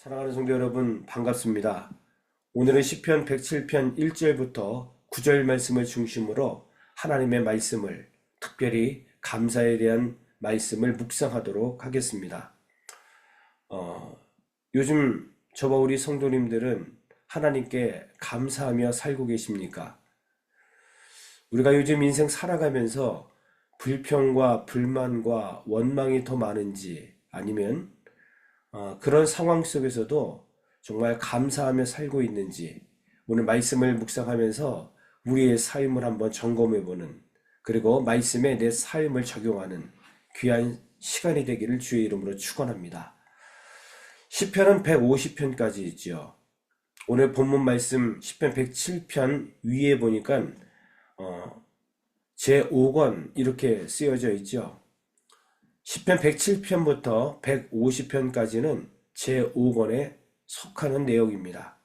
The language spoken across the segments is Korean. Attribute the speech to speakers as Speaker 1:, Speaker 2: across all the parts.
Speaker 1: 사랑하는 성도 여러분, 반갑습니다. 오늘은 시편 107편 1절부터 9절 말씀을 중심으로 하나님의 말씀을, 특별히 감사에 대한 말씀을 묵상하도록 하겠습니다. 요즘 저와 우리 성도님들은 하나님께 감사하며 살고 계십니까? 우리가 요즘 인생 살아가면서 불평과 불만과 원망이 더 많은지, 아니면 그런 상황 속에서도 정말 감사하며 살고 있는지, 오늘 말씀을 묵상하면서 우리의 삶을 한번 점검해보는, 그리고 말씀에 내 삶을 적용하는 귀한 시간이 되기를 주의 이름으로 축원합니다. 시편은 150편까지 있죠. 오늘 본문 말씀 시편 107편 위에 보니까 제5권 이렇게 쓰여져 있죠. 시편 107편부터 150편까지는 제5권에 속하는 내용입니다.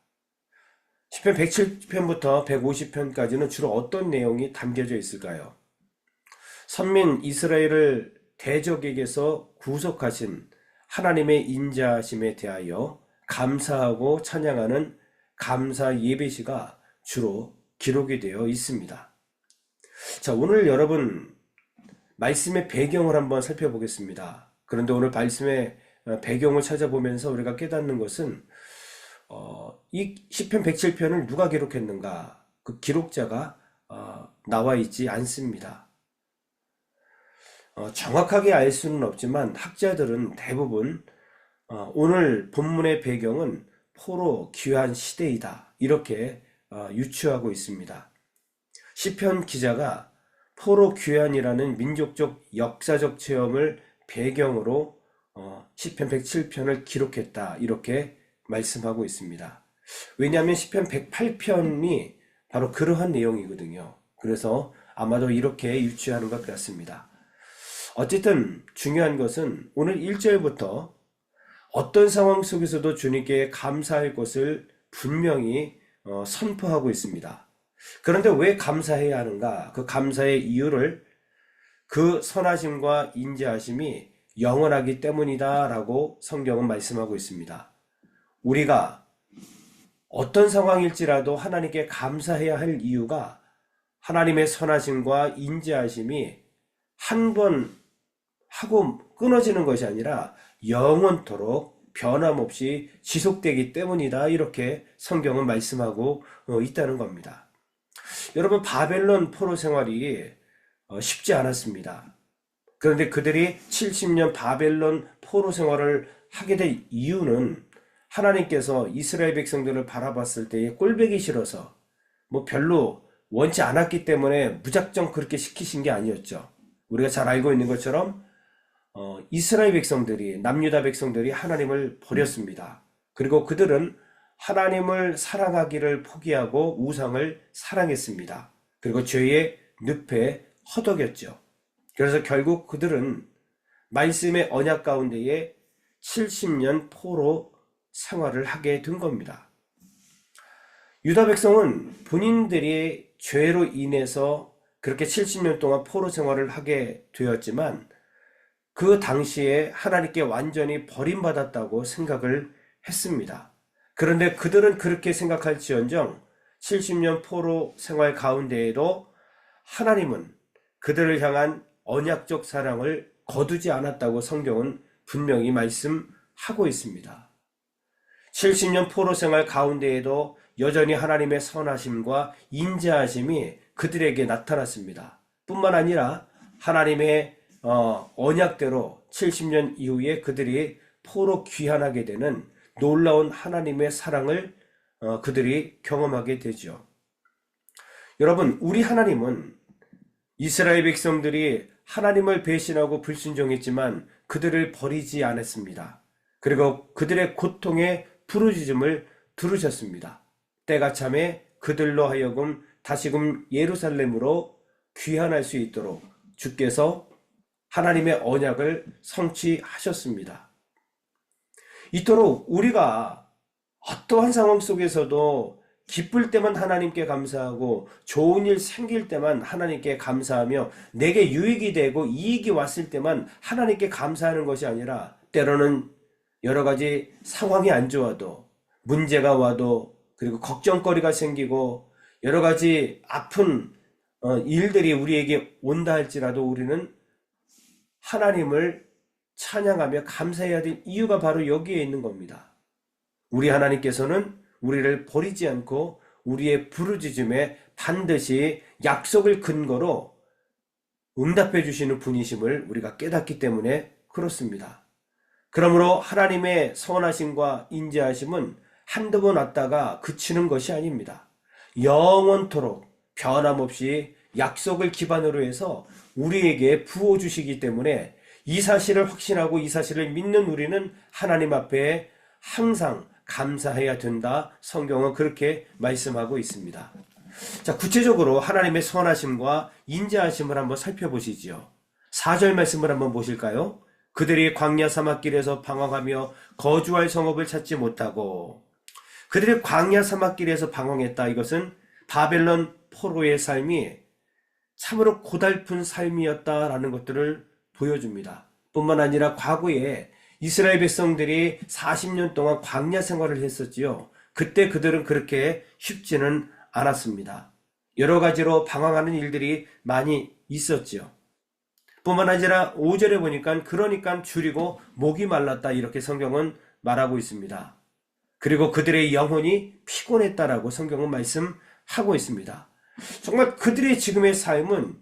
Speaker 1: 시편 107편부터 150편까지는 주로 어떤 내용이 담겨져 있을까요? 선민 이스라엘을 대적에게서 구속하신 하나님의 인자하심에 대하여 감사하고 찬양하는 감사 예배시가 주로 기록이 되어 있습니다. 자, 오늘 여러분 말씀의 배경을 한번 살펴보겠습니다. 그런데 오늘 말씀의 배경을 찾아보면서 우리가 깨닫는 것은 이 시편 107편을 누가 기록했는가? 그 기록자가 나와 있지 않습니다. 정확하게 알 수는 없지만 학자들은 대부분 오늘 본문의 배경은 포로 귀환 시대이다, 이렇게 유추하고 있습니다. 시편 기자가 포로 귀환이라는 민족적 역사적 체험을 배경으로 시편 107편을 기록했다, 이렇게 말씀하고 있습니다. 왜냐하면 시편 108편이 바로 그러한 내용이거든요. 그래서 아마도 이렇게 유추하는 것 같습니다. 어쨌든 중요한 것은 오늘 1절부터 어떤 상황 속에서도 주님께 감사할 것을 분명히 선포하고 있습니다. 그런데 왜 감사해야 하는가? 그 감사의 이유를 그 선하심과 인자하심이 영원하기 때문이다 라고 성경은 말씀하고 있습니다. 우리가 어떤 상황일지라도 하나님께 감사해야 할 이유가 하나님의 선하심과 인자하심이 한 번 하고 끊어지는 것이 아니라 영원토록 변함없이 지속되기 때문이다, 이렇게 성경은 말씀하고 있다는 겁니다. 여러분, 바벨론 포로 생활이 쉽지 않았습니다. 그런데 그들이 70년 바벨론 포로 생활을 하게 된 이유는 하나님께서 이스라엘 백성들을 바라봤을 때에 꼴보기 싫어서 별로 원치 않았기 때문에 무작정 그렇게 시키신 게 아니었죠. 우리가 잘 알고 있는 것처럼 이스라엘 백성들이, 남유다 백성들이 하나님을 버렸습니다. 그리고 그들은 하나님을 사랑하기를 포기하고 우상을 사랑했습니다. 그리고 죄의 늪에 허덕였죠. 그래서 결국 그들은 말씀의 언약 가운데에 70년 포로 생활을 하게 된 겁니다. 유다 백성은 본인들이 죄로 인해서 그렇게 70년 동안 포로 생활을 하게 되었지만 그 당시에 하나님께 완전히 버림받았다고 생각을 했습니다. 그런데 그들은 그렇게 생각할지언정 70년 포로 생활 가운데에도 하나님은 그들을 향한 언약적 사랑을 거두지 않았다고 성경은 분명히 말씀하고 있습니다. 70년 포로 생활 가운데에도 여전히 하나님의 선하심과 인자하심이 그들에게 나타났습니다. 뿐만 아니라 하나님의 언약대로 70년 이후에 그들이 포로 귀환하게 되는 놀라운 하나님의 사랑을 그들이 경험하게 되죠. 여러분, 우리 하나님은 이스라엘 백성들이 하나님을 배신하고 불순종했지만 그들을 버리지 않았습니다. 그리고 그들의 고통의 부르짖음을 들으셨습니다. 때가 참에 그들로 하여금 다시금 예루살렘으로 귀환할 수 있도록 주께서 하나님의 언약을 성취하셨습니다. 이토록 우리가 어떠한 상황 속에서도 기쁠 때만 하나님께 감사하고 좋은 일 생길 때만 하나님께 감사하며 내게 유익이 되고 이익이 왔을 때만 하나님께 감사하는 것이 아니라 때로는 여러 가지 상황이 안 좋아도, 문제가 와도, 그리고 걱정거리가 생기고 여러 가지 아픈 일들이 우리에게 온다 할지라도 우리는 하나님을 찬양하며 감사해야 될 이유가 바로 여기에 있는 겁니다. 우리 하나님께서는 우리를 버리지 않고 우리의 부르짖음에 반드시 약속을 근거로 응답해 주시는 분이심을 우리가 깨닫기 때문에 그렇습니다. 그러므로 하나님의 선하심과 인자하심은 한두 번 왔다가 그치는 것이 아닙니다. 영원토록 변함없이 약속을 기반으로 해서 우리에게 부어주시기 때문에 이 사실을 확신하고 이 사실을 믿는 우리는 하나님 앞에 항상 감사해야 된다. 성경은 그렇게 말씀하고 있습니다. 자, 구체적으로 하나님의 선하심과 인자하심을 한번 살펴보시죠. 4절 말씀을 한번 보실까요? 그들이 광야 사막길에서 방황하며 거주할 성읍을 찾지 못하고, 그들이 광야 사막길에서 방황했다. 이것은 바벨론 포로의 삶이 참으로 고달픈 삶이었다라는 것들을 보여줍니다. 뿐만 아니라 과거에 이스라엘 백성들이 40년 동안 광야 생활을 했었지요. 그때 그들은 그렇게 쉽지는 않았습니다. 여러 가지로 방황하는 일들이 많이 있었지요. 뿐만 아니라 5절에 보니까 그러니까 줄이고 목이 말랐다 이렇게 성경은 말하고 있습니다. 그리고 그들의 영혼이 피곤했다라고 성경은 말씀하고 있습니다. 정말 그들의 지금의 삶은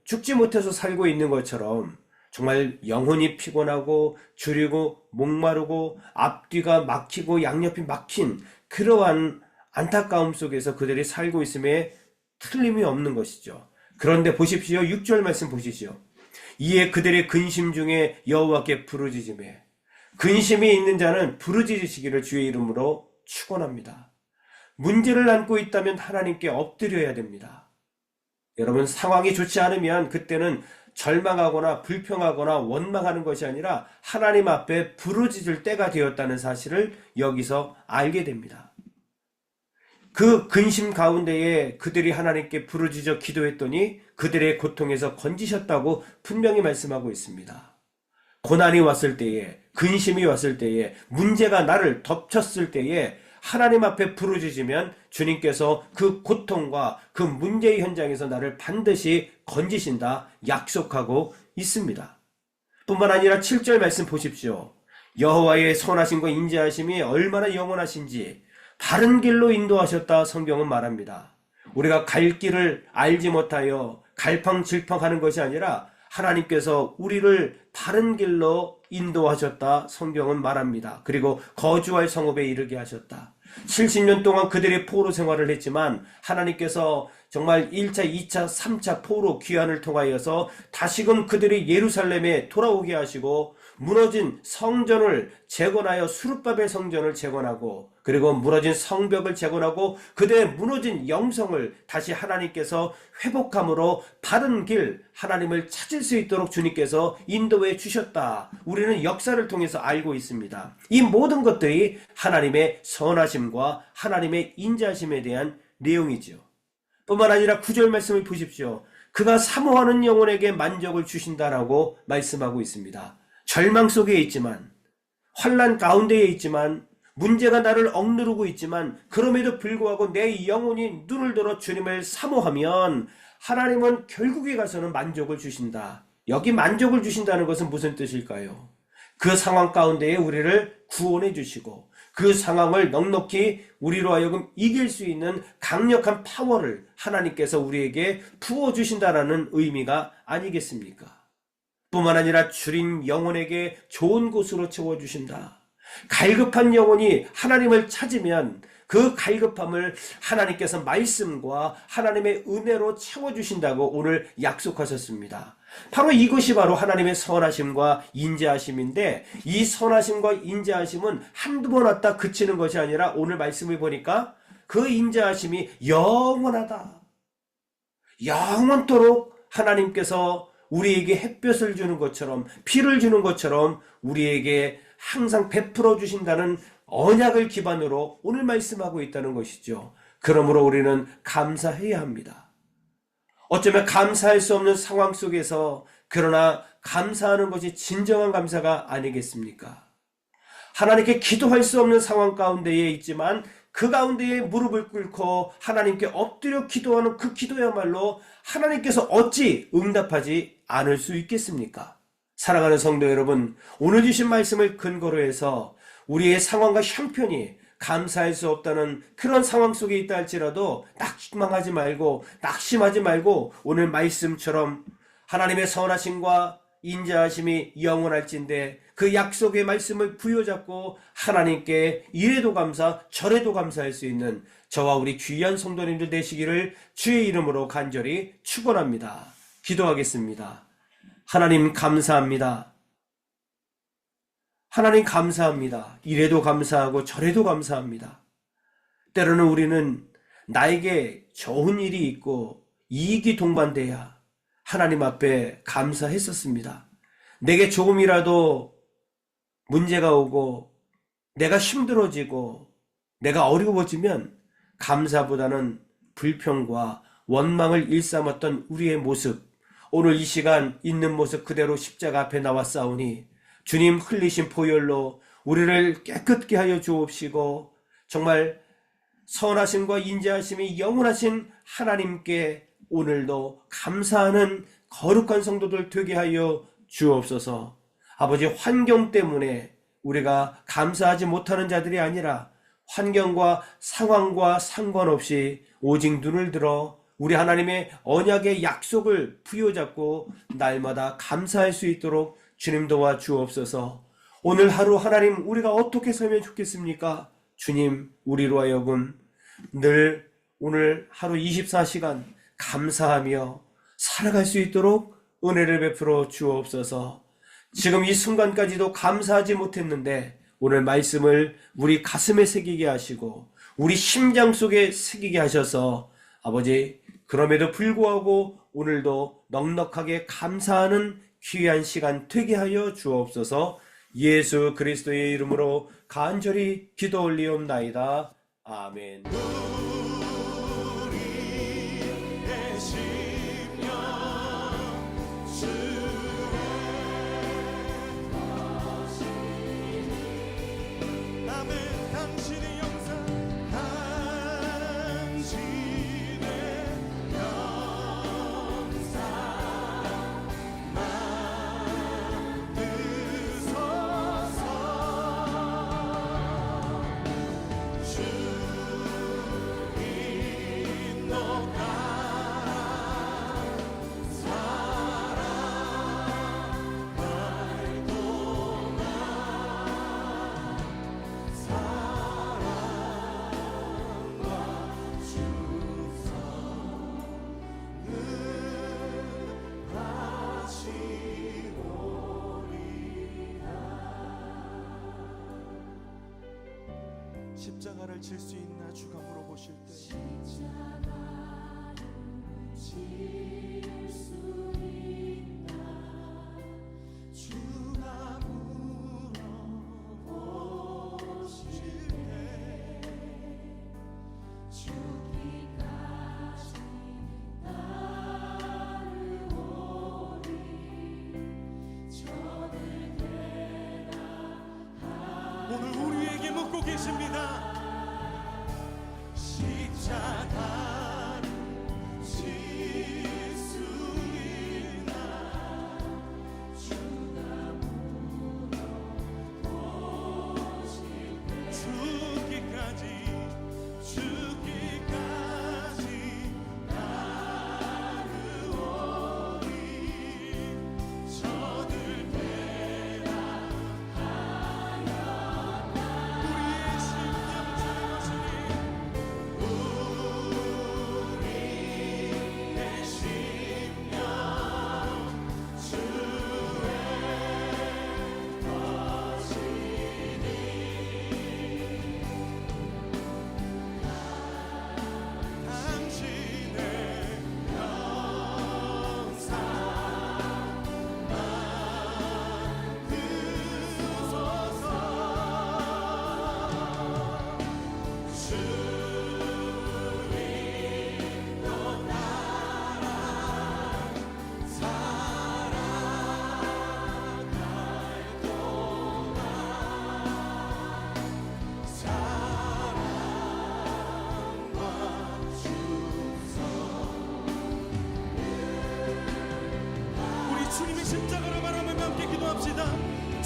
Speaker 1: 죽지 못해서 살고 있는 것처럼 정말 영혼이 피곤하고 줄이고 목마르고 앞뒤가 막히고 양옆이 막힌 그러한 안타까움 속에서 그들이 살고 있음에 틀림이 없는 것이죠. 그런데 보십시오. 6절 말씀 보시죠. 이에 그들의 근심 중에 여호와께 부르짖으매, 근심이 있는 자는 부르짖으시기를 주의 이름으로 축원합니다. 문제를 안고 있다면 하나님께 엎드려야 됩니다. 여러분, 상황이 좋지 않으면 그때는 절망하거나 불평하거나 원망하는 것이 아니라 하나님 앞에 부르짖을 때가 되었다는 사실을 여기서 알게 됩니다. 그 근심 가운데에 그들이 하나님께 부르짖어 기도했더니 그들의 고통에서 건지셨다고 분명히 말씀하고 있습니다. 고난이 왔을 때에, 근심이 왔을 때에, 문제가 나를 덮쳤을 때에 하나님 앞에 부르짖으면 주님께서 그 고통과 그 문제의 현장에서 나를 반드시 건지신다 약속하고 있습니다. 뿐만 아니라 7절 말씀 보십시오. 여호와의 선하심과 인자하심이 얼마나 영원하신지 바른 길로 인도하셨다 성경은 말합니다. 우리가 갈 길을 알지 못하여 갈팡질팡하는 것이 아니라 하나님께서 우리를 바른 길로 인도하셨다 성경은 말합니다. 그리고 거주할 성읍에 이르게 하셨다. 70년 동안 그들이 포로 생활을 했지만 하나님께서 정말 1차, 2차, 3차 포로 귀환을 통하여서 다시금 그들이 예루살렘에 돌아오게 하시고 무너진 성전을 재건하여 수르바벨 성전을 재건하고 그리고 무너진 성벽을 재건하고 그들의 무너진 영성을 다시 하나님께서 회복함으로 바른 길 하나님을 찾을 수 있도록 주님께서 인도해 주셨다. 우리는 역사를 통해서 알고 있습니다. 이 모든 것들이 하나님의 선하심과 하나님의 인자하심에 대한 내용이죠. 뿐만 아니라 9절 말씀을 보십시오. 그가 사모하는 영혼에게 만족을 주신다라고 말씀하고 있습니다. 절망 속에 있지만, 환난 가운데에 있지만, 문제가 나를 억누르고 있지만 그럼에도 불구하고 내 영혼이 눈을 들어 주님을 사모하면 하나님은 결국에 가서는 만족을 주신다. 여기 만족을 주신다는 것은 무슨 뜻일까요? 그 상황 가운데에 우리를 구원해 주시고 그 상황을 넉넉히 우리로 하여금 이길 수 있는 강력한 파워를 하나님께서 우리에게 부어주신다라는 의미가 아니겠습니까? 뿐만 아니라 줄인 영혼에게 좋은 곳으로 채워주신다. 갈급한 영혼이 하나님을 찾으면 그 갈급함을 하나님께서 말씀과 하나님의 은혜로 채워주신다고 오늘 약속하셨습니다. 바로 이것이 바로 하나님의 선하심과 인자하심인데 이 선하심과 인자하심은 한두 번 왔다 그치는 것이 아니라 오늘 말씀을 보니까 그 인자하심이 영원하다. 영원토록 하나님께서 우리에게 햇볕을 주는 것처럼 피를 주는 것처럼 우리에게 항상 베풀어 주신다는 언약을 기반으로 오늘 말씀하고 있다는 것이죠. 그러므로 우리는 감사해야 합니다. 어쩌면 감사할 수 없는 상황 속에서 그러나 감사하는 것이 진정한 감사가 아니겠습니까? 하나님께 기도할 수 없는 상황 가운데에 있지만 그 가운데에 무릎을 꿇고 하나님께 엎드려 기도하는 그 기도야말로 하나님께서 어찌 응답하지 않을 수 있겠습니까? 사랑하는 성도 여러분, 오늘 주신 말씀을 근거로 해서 우리의 상황과 형편이 감사할 수 없다는 그런 상황 속에 있다 할지라도 낙심하지 말고 낙심하지 말고 오늘 말씀처럼 하나님의 선하심과 인자하심이 영원할진대 그 약속의 말씀을 부여잡고 하나님께 이래도 감사 저래도 감사할 수 있는 저와 우리 귀한 성도님들 되시기를 주의 이름으로 간절히 축원합니다. 기도하겠습니다. 하나님 감사합니다. 하나님 감사합니다. 이래도 감사하고 저래도 감사합니다. 때로는 우리는 나에게 좋은 일이 있고 이익이 동반돼야 하나님 앞에 감사했었습니다. 내게 조금이라도 문제가 오고 내가 힘들어지고 내가 어려워지면 감사보다는 불평과 원망을 일삼았던 우리의 모습, 오늘 이 시간 있는 모습 그대로 십자가 앞에 나와 싸우니 주님 흘리신 보혈로 우리를 깨끗게 하여 주옵시고 정말 선하심과 인자하심이 영원하신 하나님께 오늘도 감사하는 거룩한 성도들 되게 하여 주옵소서. 아버지, 환경 때문에 우리가 감사하지 못하는 자들이 아니라 환경과 상황과 상관없이 오직 눈을 들어 우리 하나님의 언약의 약속을 부여잡고 날마다 감사할 수 있도록 주님 도와 주옵소서. 오늘 하루 하나님 우리가 어떻게 살면 좋겠습니까? 주님, 우리로 하여금 늘 오늘 하루 24시간 감사하며 살아갈 수 있도록 은혜를 베풀어 주옵소서. 지금 이 순간까지도 감사하지 못했는데 오늘 말씀을 우리 가슴에 새기게 하시고 우리 심장 속에 새기게 하셔서 아버지, 그럼에도 불구하고 오늘도 넉넉하게 감사하는 귀한 시간 되게 하여 주옵소서. 예수 그리스도의 이름으로 간절히 기도 올리옵나이다. 아멘.
Speaker 2: 십자가를 질 수 있나 주가 물어보실 때
Speaker 3: 십자가를 질 수 있나 주가 물어보실 때 죽기까지 따르오리 저들 대답하리.
Speaker 2: 오늘 우리에게 묻고 계십니다. 십자가를 질 수 있나
Speaker 3: 주가 물어보실 때
Speaker 2: 죽기까지 따르오리 저들 대답하였다. 우리의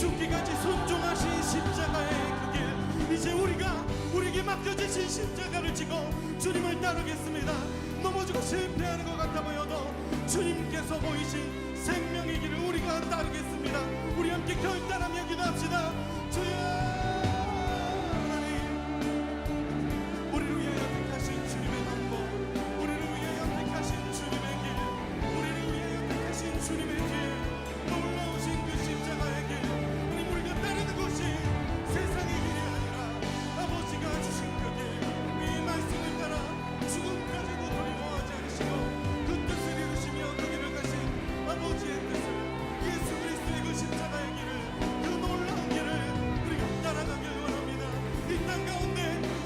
Speaker 2: 죽기까지 순종하신 십자가의 그 길, 이제 우리에게 맡겨주신 십자가를 지고 주님을 따르겠습니다. 넘어지고 실패하는 것 같아 보여도 주님께서 보이신 생명의 길을 우리가 따르겠습니다. 우리 함께 결단하며 기도합시다. 주여 하나님, 우리를 위하여 택하신 주님의 방법, 우리를 위하여 택하신 주님의 길, 우리를 위하여 택하신 주님의 길, 놀라우신 그 십자가의 길, 하나님, 우리가 따르는 것이 세상의 길이 아니라 아버지가 주신 그 길, 이 말씀을 따라 죽음까지도 두려워하지 않으시고 그 뜻을 이루시며 그 길을 가신 아버지의 뜻을, 예수 그리스도의 그 십자가의 길을, 그 놀라운 길을 우리가 따라가길 원합니다. 이 땅 가운데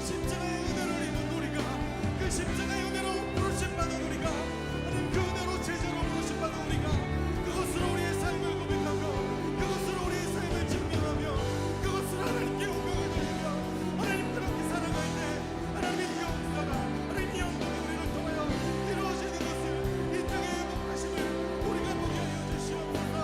Speaker 2: 십자가의 은혜를 입은 우리가, 그 십자가의 은혜로 부르심받은 우리가, 하나님 그 은혜로 제자로 부르심받은 우리가 그것으로 우리의 삶을 고백하고 그것으로 우리의 삶을 증명하며 그것으로 하나님께 영광을 돌리며 하나님 그렇게 살아갈 때 하나님의 역사가, 하나님의 영광이 우리를 통하여 이루어지는 것을, 이 땅의 행복하심을 우리가 보게 하여 주시옵소서.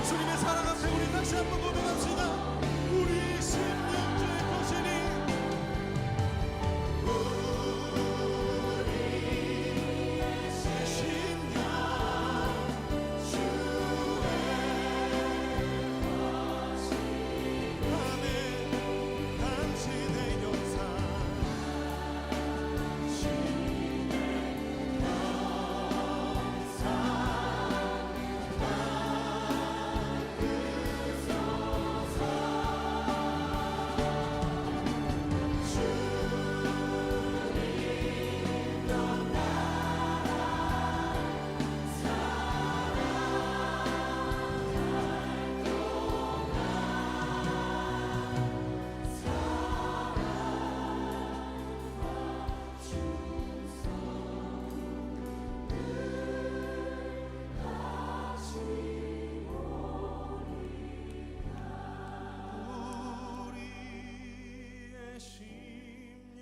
Speaker 2: 주님의 사랑 앞에 우리 다시 한번 고백합시다. 우리 심령주의 거신이, 우리의 심령 주의 거신, 아멘. 당신의 영상 우리의 심령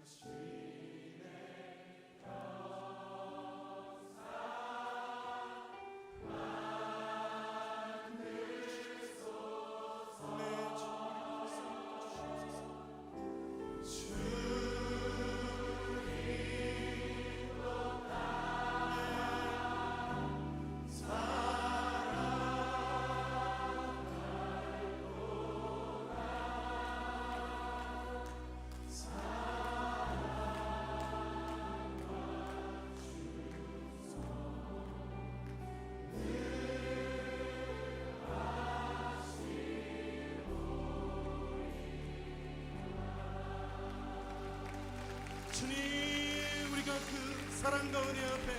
Speaker 2: 주의 주님, 우리가 그 사랑과 은혜 앞에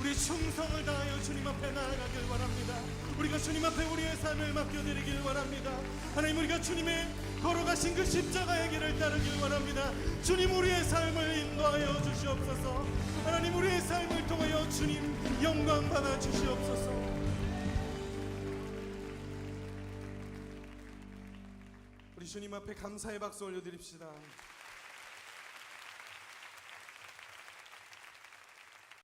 Speaker 2: 우리 충성을 다하여 주님 앞에 나아가길 원합니다. 우리가 주님 앞에 우리의 삶을 맡겨드리길 원합니다. 하나님, 우리가 주님의 걸어가신 그 십자가의 길을 따르길 원합니다. 주님, 우리의 삶을 인도하여 주시옵소서. 하나님, 우리의 삶을 통하여 주님 영광 받아 주시옵소서. 우리 주님 앞에 감사의 박수 올려드립시다.